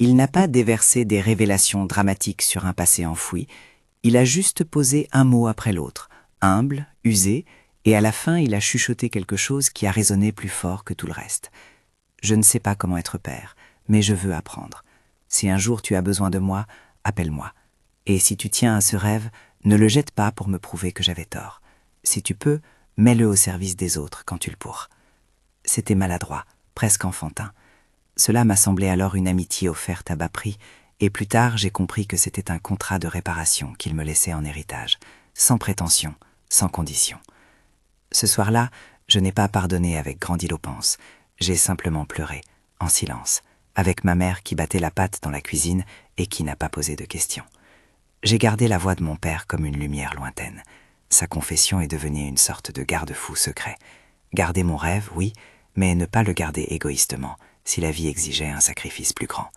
Il n'a pas déversé des révélations dramatiques sur un passé enfoui, il a juste posé un mot après l'autre, humble, usé, et à la fin il a chuchoté quelque chose qui a résonné plus fort que tout le reste. Je ne sais pas comment être père, mais je veux apprendre. Si un jour tu as besoin de moi, appelle-moi. Et si tu tiens à ce rêve, ne le jette pas pour me prouver que j'avais tort. Si tu peux, mets-le au service des autres quand tu le pourras. C'était maladroit, presque enfantin. Cela m'a semblé alors une amitié offerte à bas prix, et plus tard j'ai compris que c'était un contrat de réparation qu'il me laissait en héritage, sans prétention, sans condition. Ce soir-là, je n'ai pas pardonné avec grandiloquence, j'ai simplement pleuré, en silence, avec ma mère qui battait la pâte dans la cuisine et qui n'a pas posé de questions. J'ai gardé la voix de mon père comme une lumière lointaine. Sa confession est devenue une sorte de garde-fou secret. Garder mon rêve, oui, mais ne pas le garder égoïstement, si la vie exigeait un sacrifice plus grand.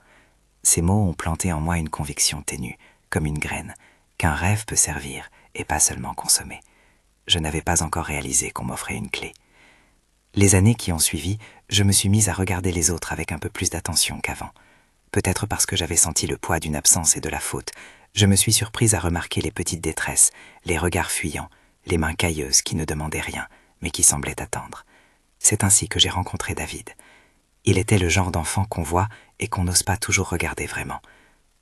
Ces mots ont planté en moi une conviction ténue, comme une graine, qu'un rêve peut servir et pas seulement consommer. Je n'avais pas encore réalisé qu'on m'offrait une clé. Les années qui ont suivi, je me suis mise à regarder les autres avec un peu plus d'attention qu'avant. Peut-être parce que j'avais senti le poids d'une absence et de la faute, je me suis surprise à remarquer les petites détresses, les regards fuyants, les mains cailleuses qui ne demandaient rien, mais qui semblaient attendre. C'est ainsi que j'ai rencontré David. Il était le genre d'enfant qu'on voit et qu'on n'ose pas toujours regarder vraiment.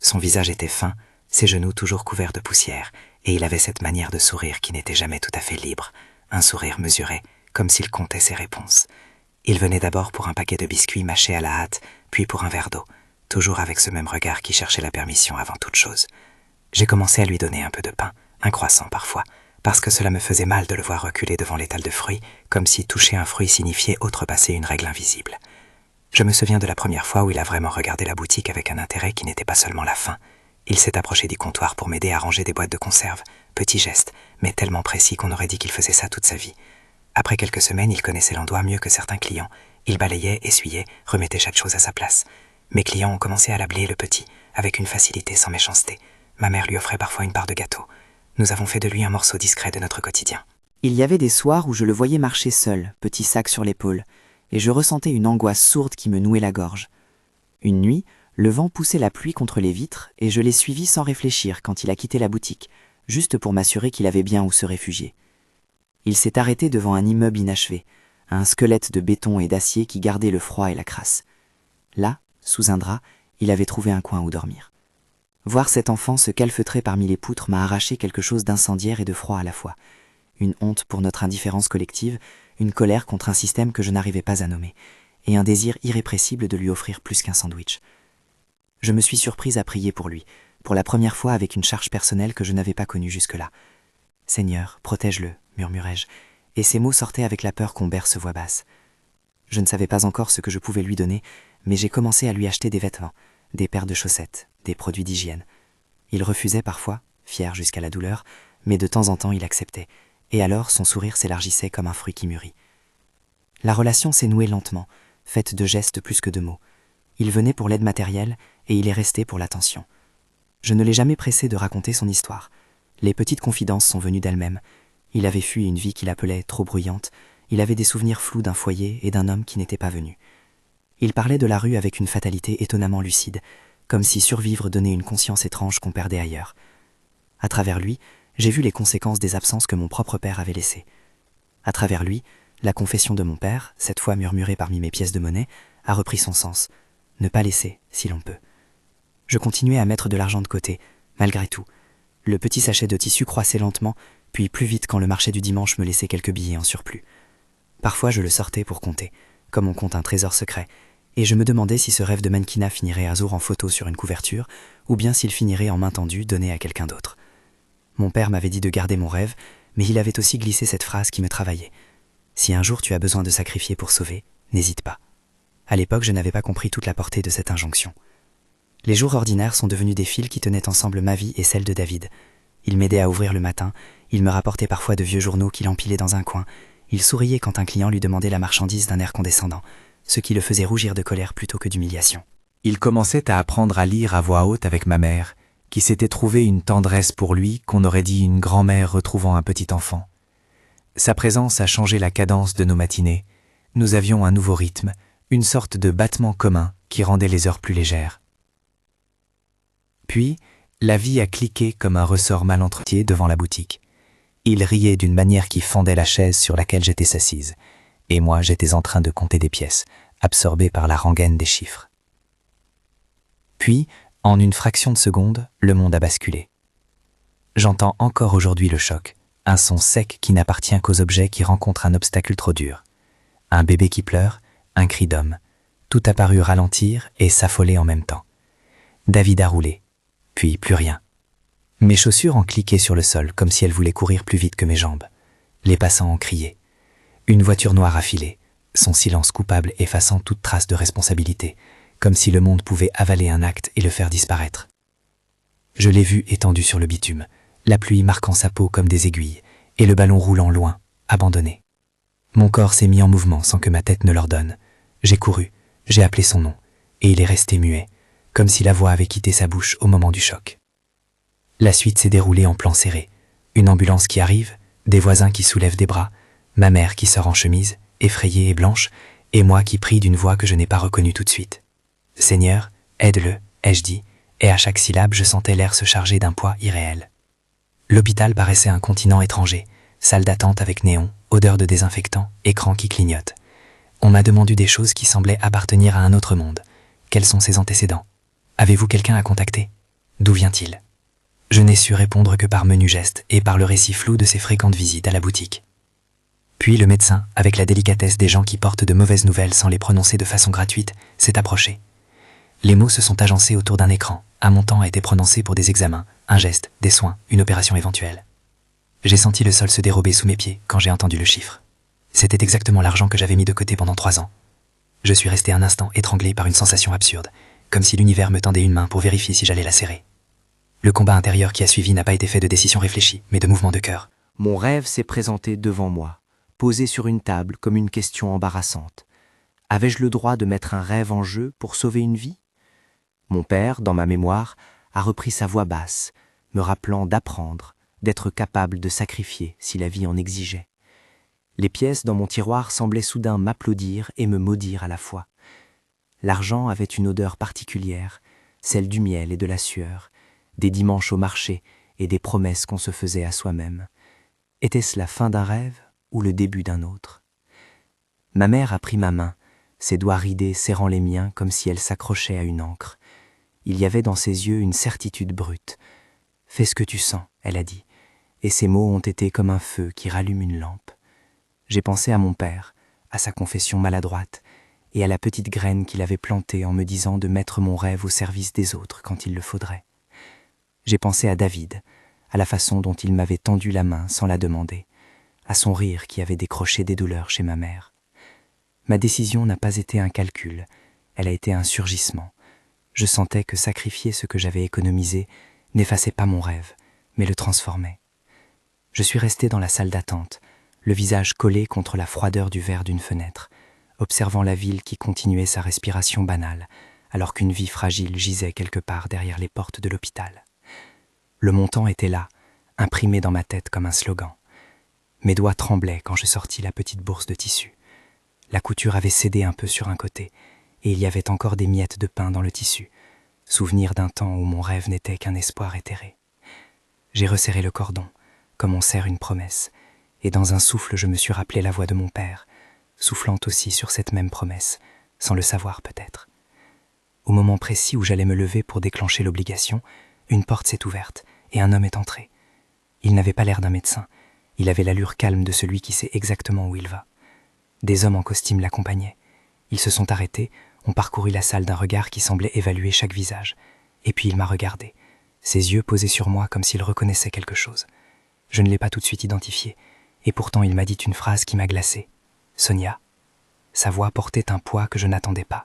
Son visage était fin, ses genoux toujours couverts de poussière, et il avait cette manière de sourire qui n'était jamais tout à fait libre, un sourire mesuré, comme s'il comptait ses réponses. Il venait d'abord pour un paquet de biscuits mâchés à la hâte, puis pour un verre d'eau, toujours avec ce même regard qui cherchait la permission avant toute chose. J'ai commencé à lui donner un peu de pain, un croissant parfois, parce que cela me faisait mal de le voir reculer devant l'étal de fruits, comme si toucher un fruit signifiait outrepasser une règle invisible. Je me souviens de la première fois où il a vraiment regardé la boutique avec un intérêt qui n'était pas seulement la faim. Il s'est approché du comptoir pour m'aider à ranger des boîtes de conserve. Petit geste, mais tellement précis qu'on aurait dit qu'il faisait ça toute sa vie. Après quelques semaines, il connaissait l'endroit mieux que certains clients. Il balayait, essuyait, remettait chaque chose à sa place. Mes clients ont commencé à l'appeler le petit, avec une facilité sans méchanceté. Ma mère lui offrait parfois une part de gâteau. Nous avons fait de lui un morceau discret de notre quotidien. Il y avait des soirs où je le voyais marcher seul, petit sac sur l'épaule, et je ressentais une angoisse sourde qui me nouait la gorge. Une nuit, le vent poussait la pluie contre les vitres et je l'ai suivi sans réfléchir quand il a quitté la boutique, juste pour m'assurer qu'il avait bien où se réfugier. Il s'est arrêté devant un immeuble inachevé, un squelette de béton et d'acier qui gardait le froid et la crasse. Là, sous un drap, il avait trouvé un coin où dormir. Voir cet enfant se calfeutrer parmi les poutres m'a arraché quelque chose d'incendiaire et de froid à la fois. Une honte pour notre indifférence collective, une colère contre un système que je n'arrivais pas à nommer, et un désir irrépressible de lui offrir plus qu'un sandwich. Je me suis surprise à prier pour lui, pour la première fois avec une charge personnelle que je n'avais pas connue jusque-là. « Seigneur, protège-le », murmurai-je, et ces mots sortaient avec la peur qu'on berce voix basse. Je ne savais pas encore ce que je pouvais lui donner, mais j'ai commencé à lui acheter des vêtements, des paires de chaussettes, des produits d'hygiène. Il refusait parfois, fier jusqu'à la douleur, mais de temps en temps il acceptait, et alors son sourire s'élargissait comme un fruit qui mûrit. La relation s'est nouée lentement, faite de gestes plus que de mots. Il venait pour l'aide matérielle et il est resté pour l'attention. Je ne l'ai jamais pressé de raconter son histoire. Les petites confidences sont venues d'elles-mêmes. Il avait fui une vie qu'il appelait trop bruyante, il avait des souvenirs flous d'un foyer et d'un homme qui n'était pas venu. Il parlait de la rue avec une fatalité étonnamment lucide, comme si survivre donnait une conscience étrange qu'on perdait ailleurs. À travers lui, j'ai vu les conséquences des absences que mon propre père avait laissées. À travers lui, la confession de mon père, cette fois murmurée parmi mes pièces de monnaie, a repris son sens. Ne pas laisser, si l'on peut. Je continuais à mettre de l'argent de côté, malgré tout. Le petit sachet de tissu croissait lentement, puis plus vite quand le marché du dimanche me laissait quelques billets en surplus. Parfois je le sortais pour compter, comme on compte un trésor secret, et je me demandais si ce rêve de mannequinat finirait à jour en photo sur une couverture, ou bien s'il finirait en main tendue donné à quelqu'un d'autre. Mon père m'avait dit de garder mon rêve, mais il avait aussi glissé cette phrase qui me travaillait. « Si un jour tu as besoin de sacrifier pour sauver, n'hésite pas. » À l'époque, je n'avais pas compris toute la portée de cette injonction. Les jours ordinaires sont devenus des fils qui tenaient ensemble ma vie et celle de David. Il m'aidait à ouvrir le matin, il me rapportait parfois de vieux journaux qu'il empilait dans un coin, il souriait quand un client lui demandait la marchandise d'un air condescendant, ce qui le faisait rougir de colère plutôt que d'humiliation. Il commençait à apprendre à lire à voix haute avec ma mère, qui s'était trouvé une tendresse pour lui qu'on aurait dit une grand-mère retrouvant un petit enfant. Sa présence a changé la cadence de nos matinées. Nous avions un nouveau rythme, une sorte de battement commun qui rendait les heures plus légères. Puis, la vie a cliqué comme un ressort mal entretenu devant la boutique. Il riait d'une manière qui fendait la chaise sur laquelle j'étais assise, et moi j'étais en train de compter des pièces, absorbé par la rengaine des chiffres. Puis, en une fraction de seconde, le monde a basculé. J'entends encore aujourd'hui le choc, un son sec qui n'appartient qu'aux objets qui rencontrent un obstacle trop dur. Un bébé qui pleure, un cri d'homme. Tout a paru ralentir et s'affoler en même temps. David a roulé, puis plus rien. Mes chaussures ont cliqué sur le sol comme si elles voulaient courir plus vite que mes jambes. Les passants ont crié. Une voiture noire a filé, son silence coupable effaçant toute trace de responsabilité, comme si le monde pouvait avaler un acte et le faire disparaître. Je l'ai vu étendu sur le bitume, la pluie marquant sa peau comme des aiguilles, et le ballon roulant loin, abandonné. Mon corps s'est mis en mouvement sans que ma tête ne l'ordonne. J'ai couru, j'ai appelé son nom, et il est resté muet, comme si la voix avait quitté sa bouche au moment du choc. La suite s'est déroulée en plan serré. Une ambulance qui arrive, des voisins qui soulèvent des bras, ma mère qui sort en chemise, effrayée et blanche, et moi qui prie d'une voix que je n'ai pas reconnue tout de suite. « Seigneur, aide-le », ai-je dit, et à chaque syllabe je sentais l'air se charger d'un poids irréel. L'hôpital paraissait un continent étranger, salle d'attente avec néon, odeur de désinfectant, écran qui clignote. On m'a demandé des choses qui semblaient appartenir à un autre monde. Quels sont ses antécédents? Avez-vous quelqu'un à contacter? D'où vient-il? Je n'ai su répondre que par menus gestes et par le récit flou de ses fréquentes visites à la boutique. Puis le médecin, avec la délicatesse des gens qui portent de mauvaises nouvelles sans les prononcer de façon gratuite, s'est approché. Les mots se sont agencés autour d'un écran. Un montant a été prononcé pour des examens, un geste, des soins, une opération éventuelle. J'ai senti le sol se dérober sous mes pieds quand j'ai entendu le chiffre. C'était exactement l'argent que j'avais mis de côté pendant 3 ans. Je suis resté un instant étranglé par une sensation absurde, comme si l'univers me tendait une main pour vérifier si j'allais la serrer. Le combat intérieur qui a suivi n'a pas été fait de décisions réfléchies, mais de mouvements de cœur. Mon rêve s'est présenté devant moi, posé sur une table comme une question embarrassante. Avais-je le droit de mettre un rêve en jeu pour sauver une vie? Mon père, dans ma mémoire, a repris sa voix basse, me rappelant d'apprendre, d'être capable de sacrifier si la vie en exigeait. Les pièces dans mon tiroir semblaient soudain m'applaudir et me maudire à la fois. L'argent avait une odeur particulière, celle du miel et de la sueur, des dimanches au marché et des promesses qu'on se faisait à soi-même. Était-ce la fin d'un rêve ou le début d'un autre? Ma mère a pris ma main, ses doigts ridés serrant les miens comme si elle s'accrochait à une ancre. Il y avait dans ses yeux une certitude brute. « Fais ce que tu sens », elle a dit, et ces mots ont été comme un feu qui rallume une lampe. J'ai pensé à mon père, à sa confession maladroite, et à la petite graine qu'il avait plantée en me disant de mettre mon rêve au service des autres quand il le faudrait. J'ai pensé à David, à la façon dont il m'avait tendu la main sans la demander, à son rire qui avait décroché des douleurs chez ma mère. Ma décision n'a pas été un calcul, elle a été un surgissement. Je sentais que sacrifier ce que j'avais économisé n'effaçait pas mon rêve, mais le transformait. Je suis resté dans la salle d'attente, le visage collé contre la froideur du verre d'une fenêtre, observant la ville qui continuait sa respiration banale, alors qu'une vie fragile gisait quelque part derrière les portes de l'hôpital. Le montant était là, imprimé dans ma tête comme un slogan. Mes doigts tremblaient quand je sortis la petite bourse de tissu. La couture avait cédé un peu sur un côté, et il y avait encore des miettes de pain dans le tissu, souvenir d'un temps où mon rêve n'était qu'un espoir éthéré. J'ai resserré le cordon, comme on serre une promesse, et dans un souffle je me suis rappelé la voix de mon père, soufflant aussi sur cette même promesse, sans le savoir peut-être. Au moment précis où j'allais me lever pour déclencher l'obligation, une porte s'est ouverte, et un homme est entré. Il n'avait pas l'air d'un médecin, il avait l'allure calme de celui qui sait exactement où il va. Des hommes en costume l'accompagnaient. Ils se sont arrêtés, ont parcouru la salle d'un regard qui semblait évaluer chaque visage. Et puis il m'a regardé, ses yeux posés sur moi comme s'il reconnaissait quelque chose. Je ne l'ai pas tout de suite identifié, et pourtant il m'a dit une phrase qui m'a glacé. « Sonia ». Sa voix portait un poids que je n'attendais pas.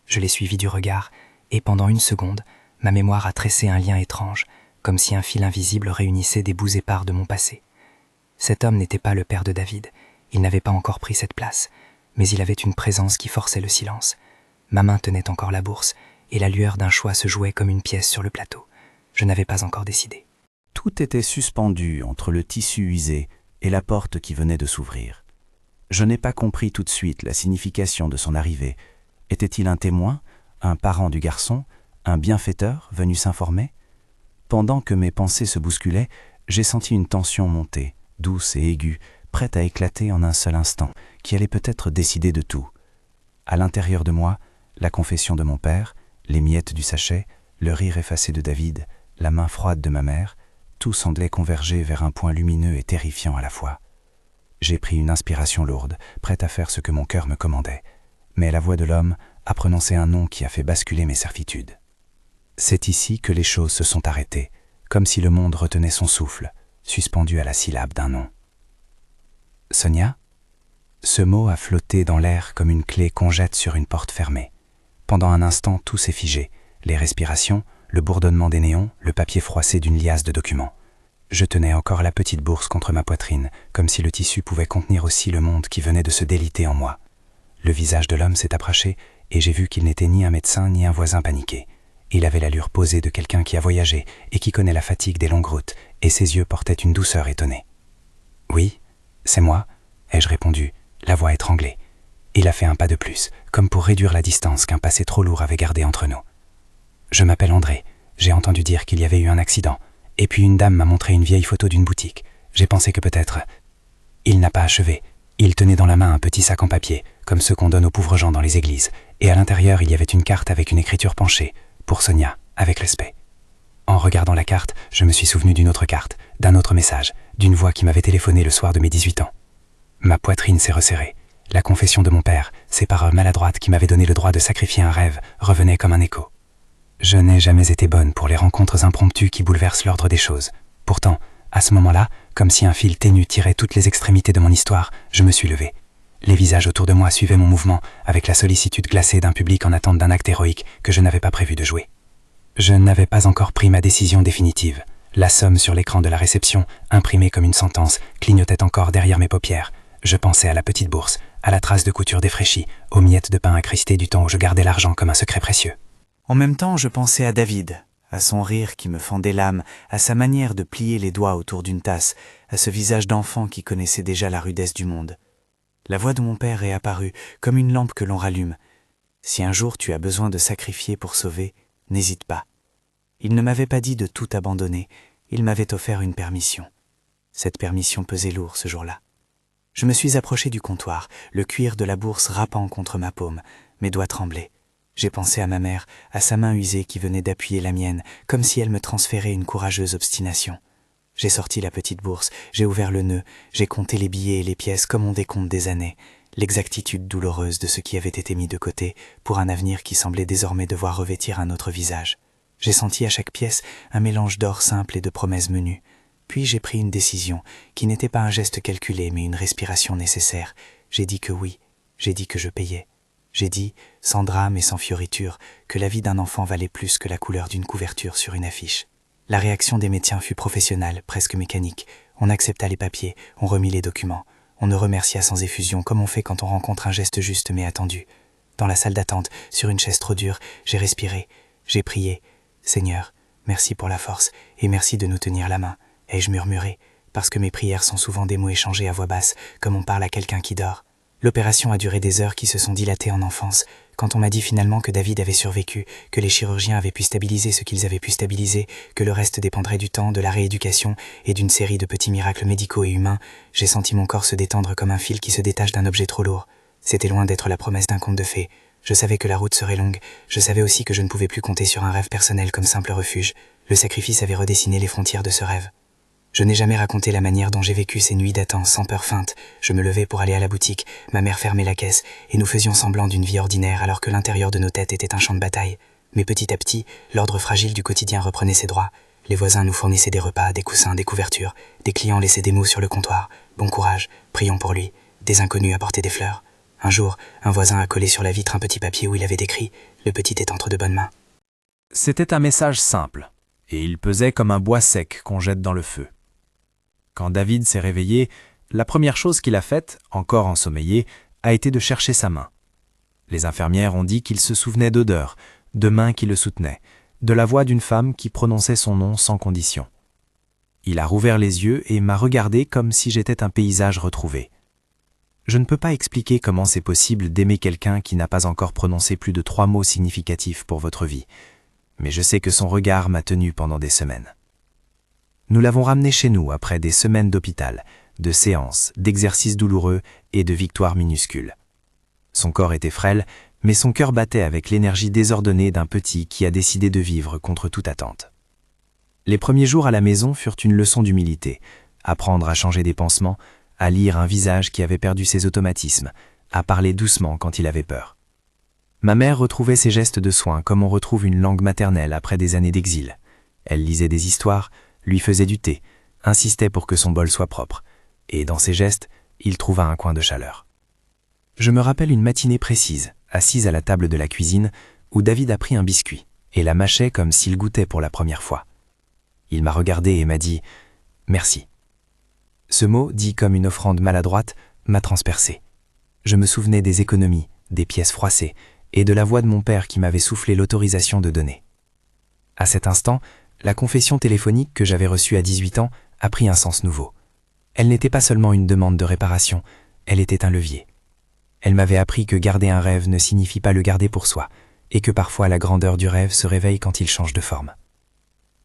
Je l'ai suivi du regard, et pendant une seconde, ma mémoire a tressé un lien étrange, comme si un fil invisible réunissait des bouts épars de mon passé. Cet homme n'était pas le père de David, il n'avait pas encore pris cette place, mais il avait une présence qui forçait le silence. Ma main tenait encore la bourse, et la lueur d'un choix se jouait comme une pièce sur le plateau. Je n'avais pas encore décidé. Tout était suspendu entre le tissu usé et la porte qui venait de s'ouvrir. Je n'ai pas compris tout de suite la signification de son arrivée. Était-il un témoin, un parent du garçon, un bienfaiteur venu s'informer? Pendant que mes pensées se bousculaient, j'ai senti une tension monter, douce et aiguë, prête à éclater en un seul instant, qui allait peut-être décider de tout. À l'intérieur de moi, la confession de mon père, les miettes du sachet, le rire effacé de David, la main froide de ma mère, tout semblait converger vers un point lumineux et terrifiant à la fois. J'ai pris une inspiration lourde, prête à faire ce que mon cœur me commandait, mais la voix de l'homme a prononcé un nom qui a fait basculer mes certitudes. C'est ici que les choses se sont arrêtées, comme si le monde retenait son souffle, suspendu à la syllabe d'un nom. Sonia ? Ce mot a flotté dans l'air comme une clé qu'on jette sur une porte fermée. Pendant un instant, tout s'est figé, les respirations, le bourdonnement des néons, le papier froissé d'une liasse de documents. Je tenais encore la petite bourse contre ma poitrine, comme si le tissu pouvait contenir aussi le monde qui venait de se déliter en moi. Le visage de l'homme s'est approché, et j'ai vu qu'il n'était ni un médecin ni un voisin paniqué. Il avait l'allure posée de quelqu'un qui a voyagé et qui connaît la fatigue des longues routes, et ses yeux portaient une douceur étonnée. « Oui, c'est moi », ai-je répondu, la voix étranglée. Il a fait un pas de plus, comme pour réduire la distance qu'un passé trop lourd avait gardé entre nous. « Je m'appelle André, j'ai entendu dire qu'il y avait eu un accident, et puis une dame m'a montré une vieille photo d'une boutique. J'ai pensé que peut-être... » Il n'a pas achevé. Il tenait dans la main un petit sac en papier, comme ceux qu'on donne aux pauvres gens dans les églises, et à l'intérieur il y avait une carte avec une écriture penchée, pour Sonia, avec respect. En regardant la carte, je me suis souvenu d'une autre carte, d'un autre message, d'une voix qui m'avait téléphoné le soir de mes 18 ans. Ma poitrine s'est resserrée. La confession de mon père, ces paroles maladroites qui m'avaient donné le droit de sacrifier un rêve, revenaient comme un écho. Je n'ai jamais été bonne pour les rencontres impromptues qui bouleversent l'ordre des choses. Pourtant, à ce moment-là, comme si un fil ténu tirait toutes les extrémités de mon histoire, je me suis levée. Les visages autour de moi suivaient mon mouvement, avec la sollicitude glacée d'un public en attente d'un acte héroïque que je n'avais pas prévu de jouer. Je n'avais pas encore pris ma décision définitive. La somme sur l'écran de la réception, imprimée comme une sentence, clignotait encore derrière mes paupières. Je pensais à la petite bourse, à la trace de couture défraîchie, aux miettes de pain incrustées du temps où je gardais l'argent comme un secret précieux. En même temps, je pensais à David, à son rire qui me fendait l'âme, à sa manière de plier les doigts autour d'une tasse, à ce visage d'enfant qui connaissait déjà la rudesse du monde. La voix de mon père est apparue, comme une lampe que l'on rallume. Si un jour tu as besoin de sacrifier pour sauver, n'hésite pas. Il ne m'avait pas dit de tout abandonner, il m'avait offert une permission. Cette permission pesait lourd ce jour-là. Je me suis approché du comptoir, le cuir de la bourse râpant contre ma paume, mes doigts tremblaient. J'ai pensé à ma mère, à sa main usée qui venait d'appuyer la mienne, comme si elle me transférait une courageuse obstination. J'ai sorti la petite bourse, j'ai ouvert le nœud, j'ai compté les billets et les pièces comme on décompte des années, l'exactitude douloureuse de ce qui avait été mis de côté pour un avenir qui semblait désormais devoir revêtir un autre visage. J'ai senti à chaque pièce un mélange d'or simple et de promesses menues. Puis j'ai pris une décision, qui n'était pas un geste calculé mais une respiration nécessaire. J'ai dit que oui, j'ai dit que je payais. J'ai dit, sans drame et sans fioriture, que la vie d'un enfant valait plus que la couleur d'une couverture sur une affiche. La réaction des médecins fut professionnelle, presque mécanique. On accepta les papiers, on remit les documents. On ne remercia sans effusion, comme on fait quand on rencontre un geste juste mais attendu. Dans la salle d'attente, sur une chaise trop dure, j'ai respiré, j'ai prié. « Seigneur, merci pour la force, et merci de nous tenir la main. » ai-je murmuré, parce que mes prières sont souvent des mots échangés à voix basse, comme on parle à quelqu'un qui dort. L'opération a duré des heures qui se sont dilatées en enfance. Quand on m'a dit finalement que David avait survécu, que les chirurgiens avaient pu stabiliser ce qu'ils avaient pu stabiliser, que le reste dépendrait du temps, de la rééducation et d'une série de petits miracles médicaux et humains, j'ai senti mon corps se détendre comme un fil qui se détache d'un objet trop lourd. C'était loin d'être la promesse d'un conte de fées. Je savais que la route serait longue. Je savais aussi que je ne pouvais plus compter sur un rêve personnel comme simple refuge. Le sacrifice avait redessiné les frontières de ce rêve. Je n'ai jamais raconté la manière dont j'ai vécu ces nuits d'attente sans peur feinte. Je me levais pour aller à la boutique, ma mère fermait la caisse, et nous faisions semblant d'une vie ordinaire alors que l'intérieur de nos têtes était un champ de bataille. Mais petit à petit, l'ordre fragile du quotidien reprenait ses droits. Les voisins nous fournissaient des repas, des coussins, des couvertures. Des clients laissaient des mots sur le comptoir. Bon courage, prions pour lui. Des inconnus apportaient des fleurs. Un jour, un voisin a collé sur la vitre un petit papier où il avait écrit « Le petit est entre de bonnes mains ». C'était un message simple, et il pesait comme un bois sec qu'on jette dans le feu. Quand David s'est réveillé, la première chose qu'il a faite, encore ensommeillé, a été de chercher sa main. Les infirmières ont dit qu'il se souvenait d'odeurs, de mains qui le soutenaient, de la voix d'une femme qui prononçait son nom sans condition. Il a rouvert les yeux et m'a regardé comme si j'étais un paysage retrouvé. Je ne peux pas expliquer comment c'est possible d'aimer quelqu'un qui n'a pas encore prononcé plus de 3 mots significatifs pour votre vie. mais je sais que son regard m'a tenu pendant des semaines. Nous l'avons ramené chez nous après des semaines d'hôpital, de séances, d'exercices douloureux et de victoires minuscules. Son corps était frêle, mais son cœur battait avec l'énergie désordonnée d'un petit qui a décidé de vivre contre toute attente. Les premiers jours à la maison furent une leçon d'humilité, apprendre à changer des pansements, à lire un visage qui avait perdu ses automatismes, à parler doucement quand il avait peur. Ma mère retrouvait ses gestes de soin comme on retrouve une langue maternelle après des années d'exil. Elle lisait des histoires, lui faisait du thé, insistait pour que son bol soit propre, et dans ses gestes, il trouva un coin de chaleur. Je me rappelle une matinée précise, assise à la table de la cuisine, où David a pris un biscuit et la mâchait comme s'il goûtait pour la première fois. Il m'a regardé et m'a dit « Merci ». Ce mot, dit comme une offrande maladroite, m'a transpercé. Je me souvenais des économies, des pièces froissées, et de la voix de mon père qui m'avait soufflé l'autorisation de donner. À cet instant, la confession téléphonique que j'avais reçue à 18 ans a pris un sens nouveau. Elle n'était pas seulement une demande de réparation, elle était un levier. Elle m'avait appris que garder un rêve ne signifie pas le garder pour soi, et que parfois la grandeur du rêve se réveille quand il change de forme.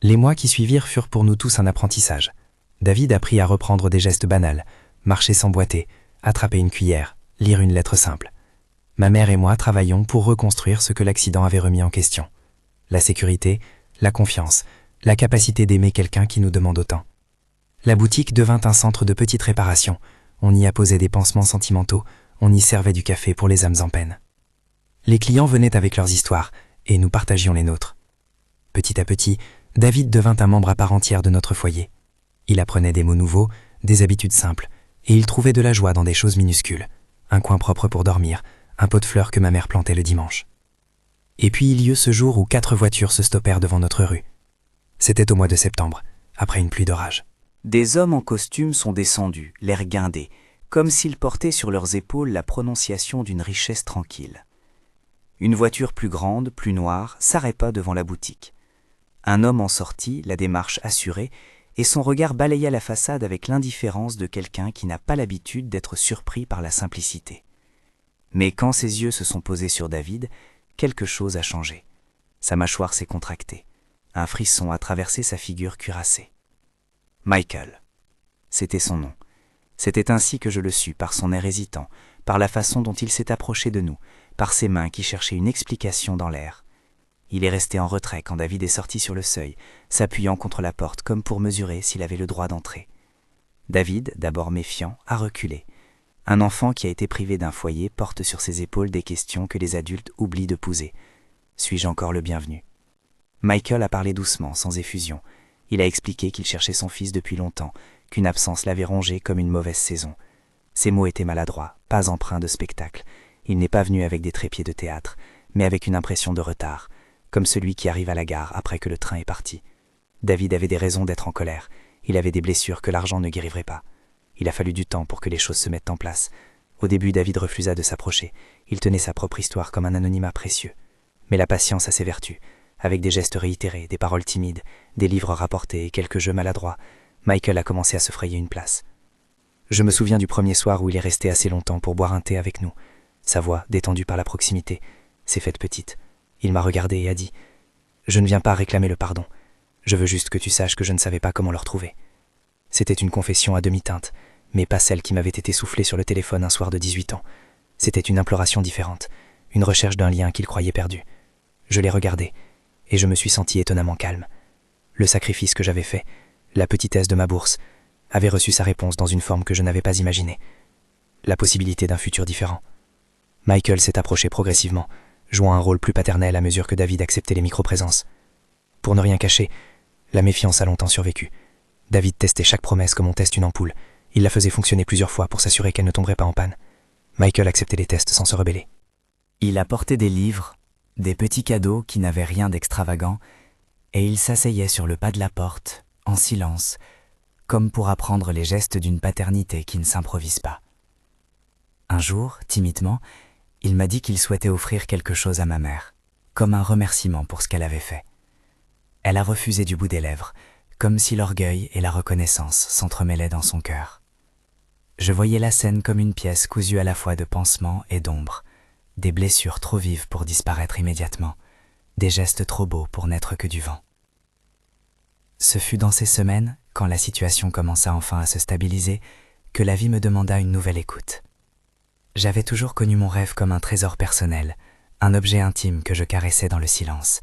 Les mois qui suivirent furent pour nous tous un apprentissage. David apprit à reprendre des gestes banals, marcher sans boiter, attraper une cuillère, lire une lettre simple. Ma mère et moi travaillions pour reconstruire ce que l'accident avait remis en question. La sécurité, la confiance, la capacité d'aimer quelqu'un qui nous demande autant. La boutique devint un centre de petites réparations. On y apposait des pansements sentimentaux, on y servait du café pour les âmes en peine. Les clients venaient avec leurs histoires, et nous partagions les nôtres. Petit à petit, David devint un membre à part entière de notre foyer. Il apprenait des mots nouveaux, des habitudes simples, et il trouvait de la joie dans des choses minuscules. Un coin propre pour dormir, un pot de fleurs que ma mère plantait le dimanche. Et puis il y eut ce jour où 4 voitures se stoppèrent devant notre rue. C'était au mois de septembre, après une pluie d'orage. Des hommes en costume sont descendus, l'air guindé, comme s'ils portaient sur leurs épaules la prononciation d'une richesse tranquille. Une voiture plus grande, plus noire, s'arrêta devant la boutique. Un homme en sortit, la démarche assurée, et son regard balaya la façade avec l'indifférence de quelqu'un qui n'a pas l'habitude d'être surpris par la simplicité. Mais quand ses yeux se sont posés sur David, quelque chose a changé. Sa mâchoire s'est contractée. Un frisson a traversé sa figure cuirassée. Michael. C'était son nom. C'était ainsi que je le sus, par son air hésitant, par la façon dont il s'est approché de nous, par ses mains qui cherchaient une explication dans l'air. Il est resté en retrait quand David est sorti sur le seuil, s'appuyant contre la porte comme pour mesurer s'il avait le droit d'entrer. David, d'abord méfiant, a reculé. Un enfant qui a été privé d'un foyer porte sur ses épaules des questions que les adultes oublient de poser. Suis-je encore le bienvenu ? Michael a parlé doucement, sans effusion. Il a expliqué qu'il cherchait son fils depuis longtemps, qu'une absence l'avait rongé comme une mauvaise saison. Ses mots étaient maladroits, pas empreints de spectacle. Il n'est pas venu avec des trépieds de théâtre, mais avec une impression de retard, comme celui qui arrive à la gare après que le train est parti. David avait des raisons d'être en colère. Il avait des blessures que l'argent ne guérirait pas. Il a fallu du temps pour que les choses se mettent en place. Au début, David refusa de s'approcher. Il tenait sa propre histoire comme un anonymat précieux. Mais la patience a ses vertus. Avec des gestes réitérés, des paroles timides, des livres rapportés et quelques jeux maladroits, Michael a commencé à se frayer une place. Je me souviens du premier soir où il est resté assez longtemps pour boire un thé avec nous. Sa voix, détendue par la proximité, s'est faite petite. Il m'a regardé et a dit « Je ne viens pas réclamer le pardon. Je veux juste que tu saches que je ne savais pas comment le retrouver. » C'était une confession à demi-teinte, mais pas celle qui m'avait été soufflée sur le téléphone un soir de 18 ans. C'était une imploration différente, une recherche d'un lien qu'il croyait perdu. Je l'ai regardé, et je me suis senti étonnamment calme. Le sacrifice que j'avais fait, la petitesse de ma bourse, avait reçu sa réponse dans une forme que je n'avais pas imaginée. La possibilité d'un futur différent. Michael s'est approché progressivement, jouant un rôle plus paternel à mesure que David acceptait les micro-présences. Pour ne rien cacher, la méfiance a longtemps survécu. David testait chaque promesse comme on teste une ampoule. Il la faisait fonctionner plusieurs fois pour s'assurer qu'elle ne tomberait pas en panne. Michael acceptait les tests sans se rebeller. Il apportait des livres, des petits cadeaux qui n'avaient rien d'extravagant, et il s'asseyait sur le pas de la porte, en silence, comme pour apprendre les gestes d'une paternité qui ne s'improvise pas. Un jour, timidement, il m'a dit qu'il souhaitait offrir quelque chose à ma mère, comme un remerciement pour ce qu'elle avait fait. Elle a refusé du bout des lèvres, comme si l'orgueil et la reconnaissance s'entremêlaient dans son cœur. Je voyais la scène comme une pièce cousue à la fois de pansements et d'ombre, des blessures trop vives pour disparaître immédiatement, des gestes trop beaux pour n'être que du vent. Ce fut dans ces semaines, quand la situation commença enfin à se stabiliser, que la vie me demanda une nouvelle écoute. J'avais toujours connu mon rêve comme un trésor personnel, un objet intime que je caressais dans le silence.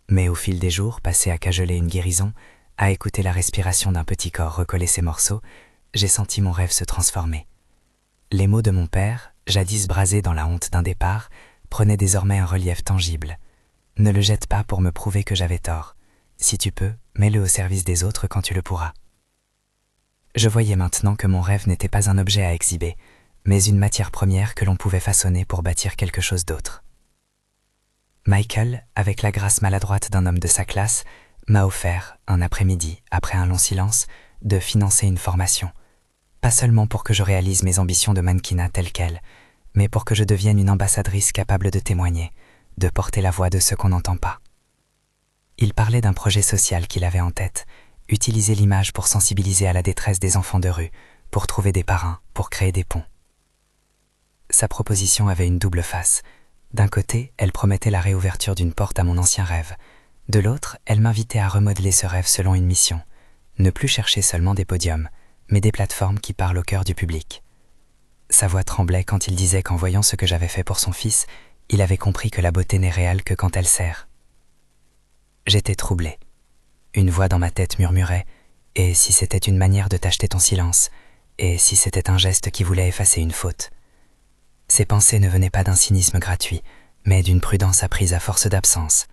Mais au fil des jours, passés à cajoler une guérison, à écouter la respiration d'un petit corps recoller ses morceaux, j'ai senti mon rêve se transformer. Les mots de mon père, jadis brasés dans la honte d'un départ, prenaient désormais un relief tangible. Ne le jette pas pour me prouver que j'avais tort. Si tu peux, mets-le au service des autres quand tu le pourras. Je voyais maintenant que mon rêve n'était pas un objet à exhiber, mais une matière première que l'on pouvait façonner pour bâtir quelque chose d'autre. Michael, avec la grâce maladroite d'un homme de sa classe, m'a offert, un après-midi, après un long silence, de financer une formation. Pas seulement pour que je réalise mes ambitions de mannequinat telles quelles, mais pour que je devienne une ambassadrice capable de témoigner, de porter la voix de ceux qu'on n'entend pas. Il parlait d'un projet social qu'il avait en tête, utiliser l'image pour sensibiliser à la détresse des enfants de rue, pour trouver des parrains, pour créer des ponts. Sa proposition avait une double face. D'un côté, elle promettait la réouverture d'une porte à mon ancien rêve. De l'autre, elle m'invitait à remodeler ce rêve selon une mission. Ne plus chercher seulement des podiums, mais des plateformes qui parlent au cœur du public. Sa voix tremblait quand il disait qu'en voyant ce que j'avais fait pour son fils, il avait compris que la beauté n'est réelle que quand elle sert. J'étais troublé. Une voix dans ma tête murmurait « Et si c'était une manière de t'acheter ton silence ? Et si c'était un geste qui voulait effacer une faute ?» Ces pensées ne venaient pas d'un cynisme gratuit, mais d'une prudence apprise à force d'absence.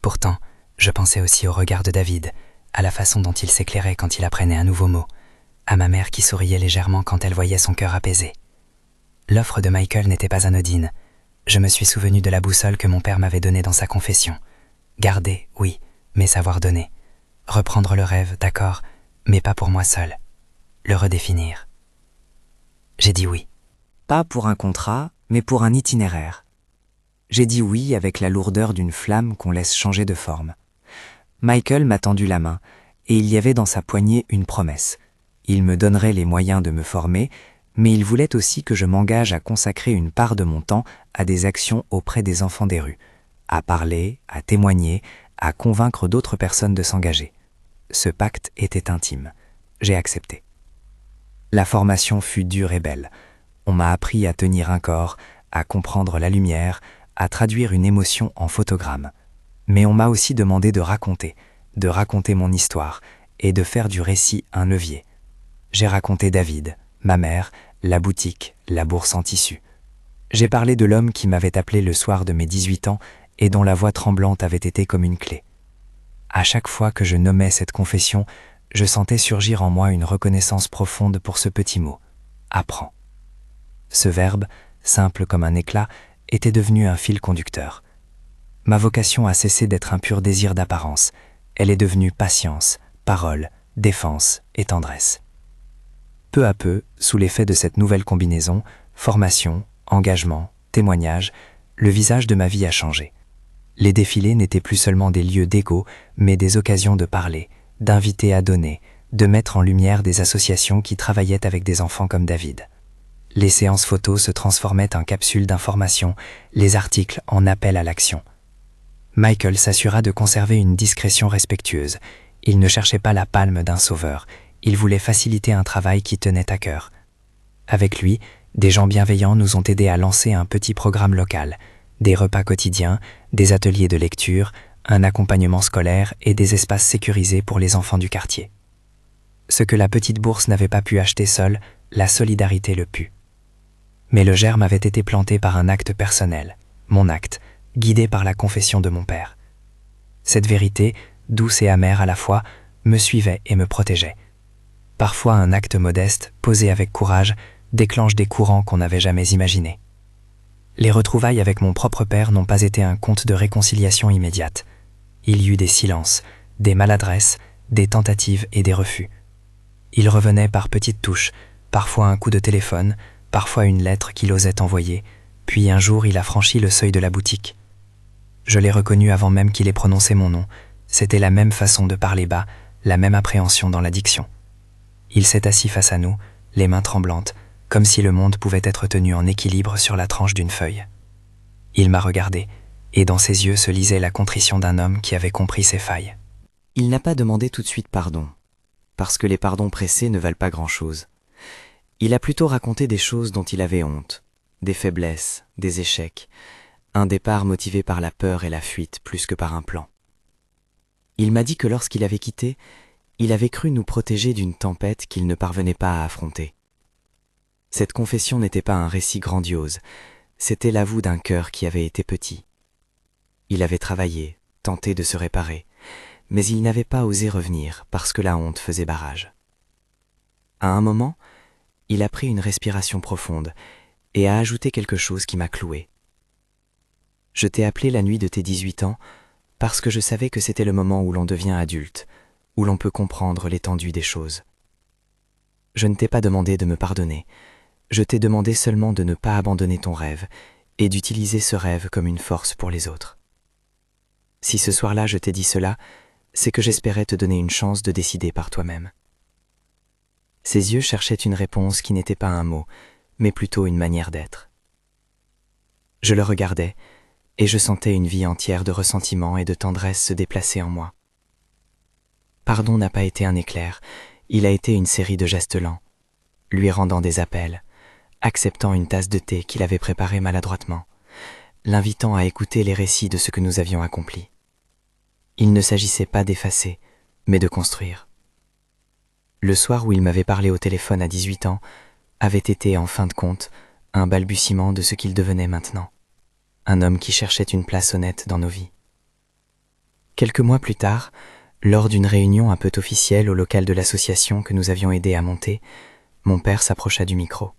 Pourtant, je pensais aussi au regard de David, à la façon dont il s'éclairait quand il apprenait un nouveau mot, à ma mère qui souriait légèrement quand elle voyait son cœur apaisé. L'offre de Michael n'était pas anodine. Je me suis souvenu de la boussole que mon père m'avait donnée dans sa confession. Garder, oui, mais savoir donner. Reprendre le rêve, d'accord, mais pas pour moi seul. Le redéfinir. J'ai dit oui. Pas pour un contrat, mais pour un itinéraire. J'ai dit oui avec la lourdeur d'une flamme qu'on laisse changer de forme. Michael m'a tendu la main, et il y avait dans sa poignée une promesse. Il me donnerait les moyens de me former, mais il voulait aussi que je m'engage à consacrer une part de mon temps à des actions auprès des enfants des rues, à parler, à témoigner, à convaincre d'autres personnes de s'engager. Ce pacte était intime. J'ai accepté. La formation fut dure et belle. On m'a appris à tenir un corps, à comprendre la lumière, à traduire une émotion en photogramme. Mais on m'a aussi demandé de raconter mon histoire et de faire du récit un levier. J'ai raconté David, ma mère, la boutique, la bourse en tissu. J'ai parlé de l'homme qui m'avait appelé le soir de mes 18 ans et dont la voix tremblante avait été comme une clé. À chaque fois que je nommais cette confession, je sentais surgir en moi une reconnaissance profonde pour ce petit mot « apprends ». Ce verbe, simple comme un éclat, était devenu un fil conducteur. Ma vocation a cessé d'être un pur désir d'apparence. Elle est devenue patience, parole, défense et tendresse. Peu à peu, sous l'effet de cette nouvelle combinaison, formation, engagement, témoignage, le visage de ma vie a changé. Les défilés n'étaient plus seulement des lieux d'ego, mais des occasions de parler, d'inviter à donner, de mettre en lumière des associations qui travaillaient avec des enfants comme David. Les séances photos se transformaient en capsules d'information, les articles en appels à l'action. Michael s'assura de conserver une discrétion respectueuse. Il ne cherchait pas la palme d'un sauveur, il voulait faciliter un travail qui tenait à cœur. Avec lui, des gens bienveillants nous ont aidés à lancer un petit programme local, des repas quotidiens, des ateliers de lecture, un accompagnement scolaire et des espaces sécurisés pour les enfants du quartier. Ce que la petite bourse n'avait pas pu acheter seule, la solidarité le put. Mais le germe avait été planté par un acte personnel, mon acte, guidé par la confession de mon père. Cette vérité, douce et amère à la fois, me suivait et me protégeait. Parfois un acte modeste, posé avec courage, déclenche des courants qu'on n'avait jamais imaginés. Les retrouvailles avec mon propre père n'ont pas été un conte de réconciliation immédiate. Il y eut des silences, des maladresses, des tentatives et des refus. Il revenait par petites touches, parfois un coup de téléphone, parfois une lettre qu'il osait envoyer, puis un jour il a franchi le seuil de la boutique. Je l'ai reconnu avant même qu'il ait prononcé mon nom. C'était la même façon de parler bas, la même appréhension dans la diction. Il s'est assis face à nous, les mains tremblantes, comme si le monde pouvait être tenu en équilibre sur la tranche d'une feuille. Il m'a regardé, et dans ses yeux se lisait la contrition d'un homme qui avait compris ses failles. Il n'a pas demandé tout de suite pardon, parce que les pardons pressés ne valent pas grand-chose. Il a plutôt raconté des choses dont il avait honte, des faiblesses, des échecs, un départ motivé par la peur et la fuite plus que par un plan. Il m'a dit que lorsqu'il avait quitté, il avait cru nous protéger d'une tempête qu'il ne parvenait pas à affronter. Cette confession n'était pas un récit grandiose, c'était l'aveu d'un cœur qui avait été petit. Il avait travaillé, tenté de se réparer, mais il n'avait pas osé revenir parce que la honte faisait barrage. À un moment, il a pris une respiration profonde et a ajouté quelque chose qui m'a cloué. Je t'ai appelé la nuit de tes 18 ans parce que je savais que c'était le moment où l'on devient adulte, où l'on peut comprendre l'étendue des choses. Je ne t'ai pas demandé de me pardonner, je t'ai demandé seulement de ne pas abandonner ton rêve et d'utiliser ce rêve comme une force pour les autres. Si ce soir-là je t'ai dit cela, c'est que j'espérais te donner une chance de décider par toi-même. Ses yeux cherchaient une réponse qui n'était pas un mot, mais plutôt une manière d'être. Je le regardais, et je sentais une vie entière de ressentiment et de tendresse se déplacer en moi. Pardon n'a pas été un éclair, il a été une série de gestes lents, lui rendant des appels, acceptant une tasse de thé qu'il avait préparée maladroitement, l'invitant à écouter les récits de ce que nous avions accompli. Il ne s'agissait pas d'effacer, mais de construire. Le soir où il m'avait parlé au téléphone à 18 ans avait été, en fin de compte, un balbutiement de ce qu'il devenait maintenant. Un homme qui cherchait une place honnête dans nos vies. Quelques mois plus tard, lors d'une réunion un peu officielle au local de l'association que nous avions aidé à monter, mon père s'approcha du micro.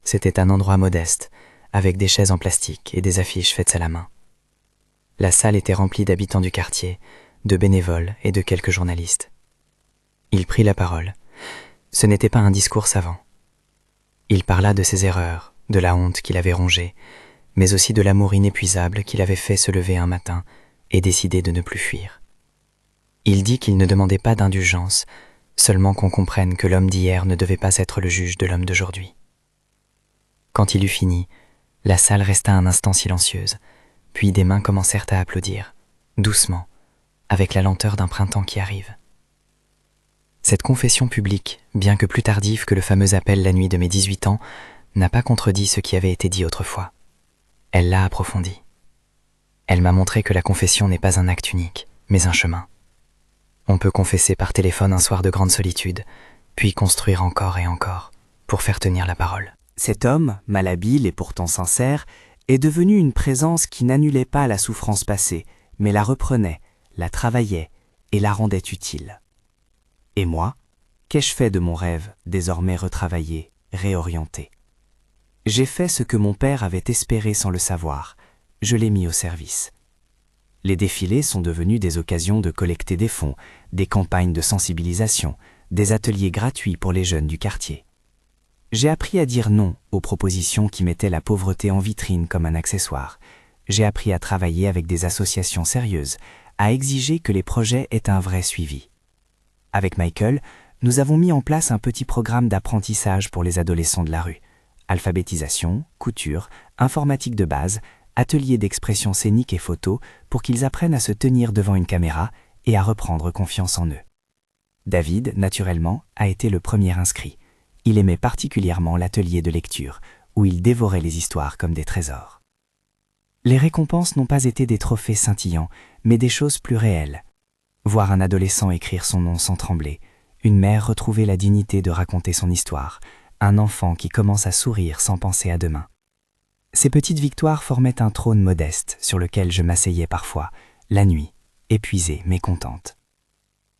C'était un endroit modeste, avec des chaises en plastique et des affiches faites à la main. La salle était remplie d'habitants du quartier, de bénévoles et de quelques journalistes. Il prit la parole. Ce n'était pas un discours savant. Il parla de ses erreurs, de la honte qu'il avait rongée, mais aussi de l'amour inépuisable qu'il avait fait se lever un matin et décider de ne plus fuir. Il dit qu'il ne demandait pas d'indulgence, seulement qu'on comprenne que l'homme d'hier ne devait pas être le juge de l'homme d'aujourd'hui. Quand il eut fini, la salle resta un instant silencieuse, puis des mains commencèrent à applaudir, doucement, avec la lenteur d'un printemps qui arrive. Cette confession publique, bien que plus tardive que le fameux appel la nuit de mes 18 ans, n'a pas contredit ce qui avait été dit autrefois. Elle l'a approfondi. Elle m'a montré que la confession n'est pas un acte unique, mais un chemin. On peut confesser par téléphone un soir de grande solitude, puis construire encore et encore, pour faire tenir la parole. Cet homme, malhabile et pourtant sincère, est devenu une présence qui n'annulait pas la souffrance passée, mais la reprenait, la travaillait et la rendait utile. Et moi, qu'ai-je fait de mon rêve, désormais retravaillé, réorienté? J'ai fait ce que mon père avait espéré sans le savoir, je l'ai mis au service. Les défilés sont devenus des occasions de collecter des fonds, des campagnes de sensibilisation, des ateliers gratuits pour les jeunes du quartier. J'ai appris à dire non aux propositions qui mettaient la pauvreté en vitrine comme un accessoire. J'ai appris à travailler avec des associations sérieuses, à exiger que les projets aient un vrai suivi. Avec Michael, nous avons mis en place un petit programme d'apprentissage pour les adolescents de la rue. Alphabétisation, couture, informatique de base, ateliers d'expression scénique et photo pour qu'ils apprennent à se tenir devant une caméra et à reprendre confiance en eux. David, naturellement, a été le premier inscrit. Il aimait particulièrement l'atelier de lecture, où il dévorait les histoires comme des trésors. Les récompenses n'ont pas été des trophées scintillants, mais des choses plus réelles. Voir un adolescent écrire son nom sans trembler, une mère retrouver la dignité de raconter son histoire, un enfant qui commence à sourire sans penser à demain. Ces petites victoires formaient un trône modeste sur lequel je m'asseyais parfois, la nuit, épuisée mais contente.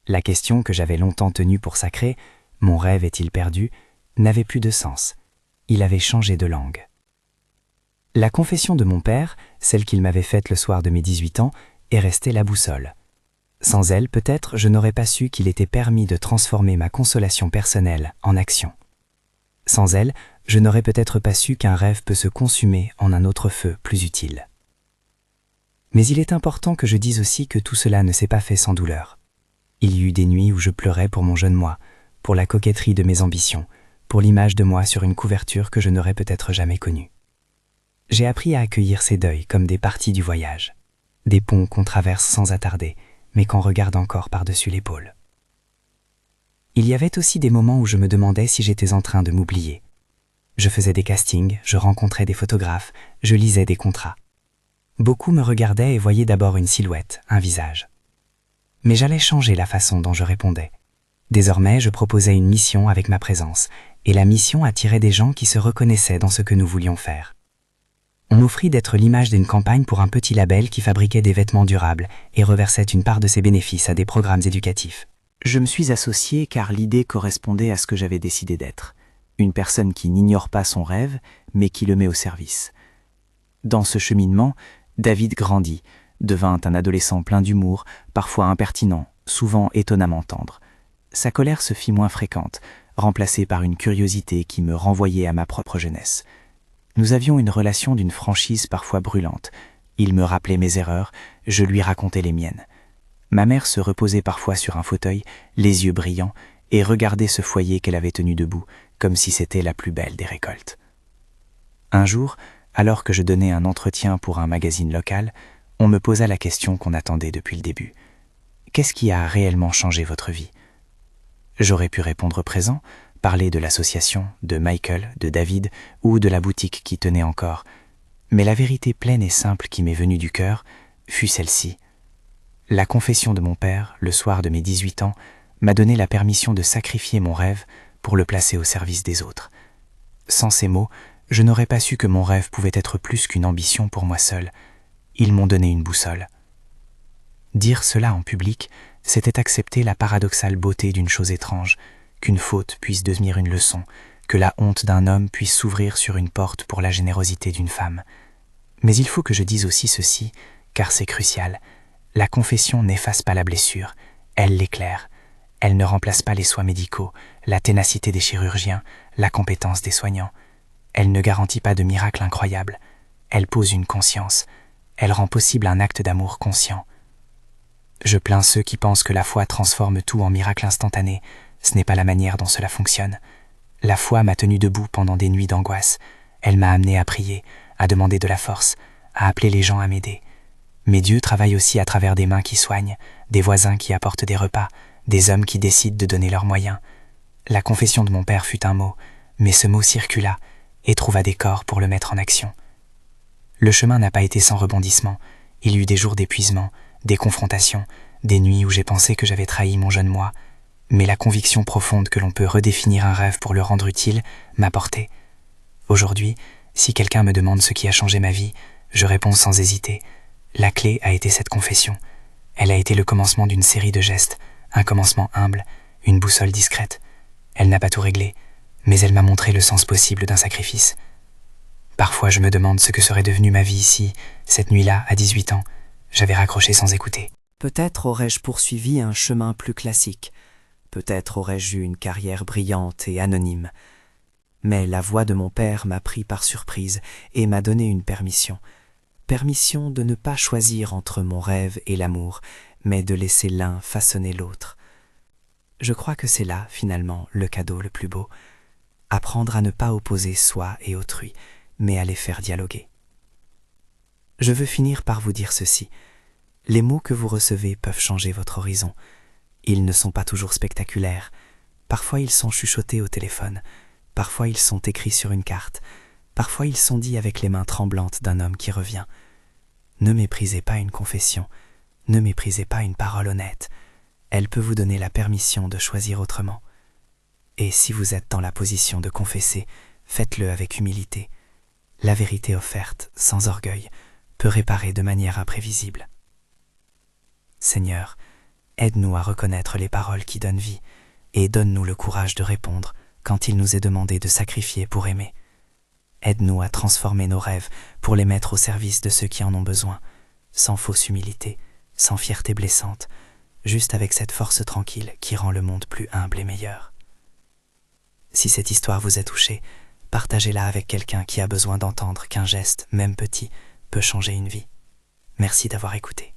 La question que j'avais longtemps tenue pour sacrée, « Mon rêve est-il perdu ?», n'avait plus de sens. Il avait changé de langue. La confession de mon père, celle qu'il m'avait faite le soir de mes 18 ans, est restée la boussole. Sans elle, peut-être, je n'aurais pas su qu'il était permis de transformer ma consolation personnelle en action. Sans elle, je n'aurais peut-être pas su qu'un rêve peut se consumer en un autre feu plus utile. Mais il est important que je dise aussi que tout cela ne s'est pas fait sans douleur. Il y eut des nuits où je pleurais pour mon jeune moi, pour la coquetterie de mes ambitions, pour l'image de moi sur une couverture que je n'aurais peut-être jamais connue. J'ai appris à accueillir ces deuils comme des parties du voyage, des ponts qu'on traverse sans attarder, mais qu'on regarde encore par-dessus l'épaule. Il y avait aussi des moments où je me demandais si j'étais en train de m'oublier. Je faisais des castings, je rencontrais des photographes, je lisais des contrats. Beaucoup me regardaient et voyaient d'abord une silhouette, un visage. Mais j'allais changer la façon dont je répondais. Désormais, je proposais une mission avec ma présence, et la mission attirait des gens qui se reconnaissaient dans ce que nous voulions faire. On m'offrit d'être l'image d'une campagne pour un petit label qui fabriquait des vêtements durables et reversait une part de ses bénéfices à des programmes éducatifs. Je me suis associé car l'idée correspondait à ce que j'avais décidé d'être. Une personne qui n'ignore pas son rêve, mais qui le met au service. Dans ce cheminement, David grandit, devint un adolescent plein d'humour, parfois impertinent, souvent étonnamment tendre. Sa colère se fit moins fréquente, remplacée par une curiosité qui me renvoyait à ma propre jeunesse. Nous avions une relation d'une franchise parfois brûlante. Il me rappelait mes erreurs, je lui racontais les miennes. Ma mère se reposait parfois sur un fauteuil, les yeux brillants, et regardait ce foyer qu'elle avait tenu debout, comme si c'était la plus belle des récoltes. Un jour, alors que je donnais un entretien pour un magazine local, on me posa la question qu'on attendait depuis le début. Qu'est-ce qui a réellement changé votre vie ? J'aurais pu répondre présent, parler de l'association, de Michael, de David ou de la boutique qui tenait encore. Mais la vérité pleine et simple qui m'est venue du cœur fut celle-ci. La confession de mon père, le soir de mes 18 ans, m'a donné la permission de sacrifier mon rêve pour le placer au service des autres. Sans ces mots, je n'aurais pas su que mon rêve pouvait être plus qu'une ambition pour moi seul. Ils m'ont donné une boussole. Dire cela en public, c'était accepter la paradoxale beauté d'une chose étrange, qu'une faute puisse devenir une leçon, que la honte d'un homme puisse s'ouvrir sur une porte pour la générosité d'une femme. Mais il faut que je dise aussi ceci, car c'est crucial. La confession n'efface pas la blessure, elle l'éclaire. Elle ne remplace pas les soins médicaux, la ténacité des chirurgiens, la compétence des soignants. Elle ne garantit pas de miracle incroyable. Elle pose une conscience. Elle rend possible un acte d'amour conscient. Je plains ceux qui pensent que la foi transforme tout en miracle instantané. Ce n'est pas la manière dont cela fonctionne. La foi m'a tenu debout pendant des nuits d'angoisse. Elle m'a amené à prier, à demander de la force, à appeler les gens à m'aider. Mais Dieu travaille aussi à travers des mains qui soignent, des voisins qui apportent des repas, des hommes qui décident de donner leurs moyens. La confession de mon père fut un mot, mais ce mot circula et trouva des corps pour le mettre en action. Le chemin n'a pas été sans rebondissements. Il y eut des jours d'épuisement, des confrontations, des nuits où j'ai pensé que j'avais trahi mon jeune moi, mais la conviction profonde que l'on peut redéfinir un rêve pour le rendre utile m'a porté. Aujourd'hui, si quelqu'un me demande ce qui a changé ma vie, je réponds sans hésiter. La clé a été cette confession. Elle a été le commencement d'une série de gestes, un commencement humble, une boussole discrète. Elle n'a pas tout réglé, mais elle m'a montré le sens possible d'un sacrifice. Parfois je me demande ce que serait devenue ma vie ici, cette nuit-là, à 18 ans. J'avais raccroché sans écouter. Peut-être aurais-je poursuivi un chemin plus classique. Peut-être aurais-je eu une carrière brillante et anonyme. Mais la voix de mon père m'a pris par surprise et m'a donné une permission. Permission de ne pas choisir entre mon rêve et l'amour, mais de laisser l'un façonner l'autre. Je crois que c'est là, finalement, le cadeau le plus beau. Apprendre à ne pas opposer soi et autrui, mais à les faire dialoguer. Je veux finir par vous dire ceci. Les mots que vous recevez peuvent changer votre horizon. Ils ne sont pas toujours spectaculaires. Parfois ils sont chuchotés au téléphone. Parfois ils sont écrits sur une carte. Parfois ils sont dits avec les mains tremblantes d'un homme qui revient. Ne méprisez pas une confession. Ne méprisez pas une parole honnête. Elle peut vous donner la permission de choisir autrement. Et si vous êtes dans la position de confesser, faites-le avec humilité. La vérité offerte, sans orgueil, peut réparer de manière imprévisible. Seigneur, aide-nous à reconnaître les paroles qui donnent vie et donne-nous le courage de répondre quand il nous est demandé de sacrifier pour aimer. Aide-nous à transformer nos rêves pour les mettre au service de ceux qui en ont besoin, sans fausse humilité, sans fierté blessante, juste avec cette force tranquille qui rend le monde plus humble et meilleur. Si cette histoire vous a touché, partagez-la avec quelqu'un qui a besoin d'entendre qu'un geste, même petit, peut changer une vie. Merci d'avoir écouté.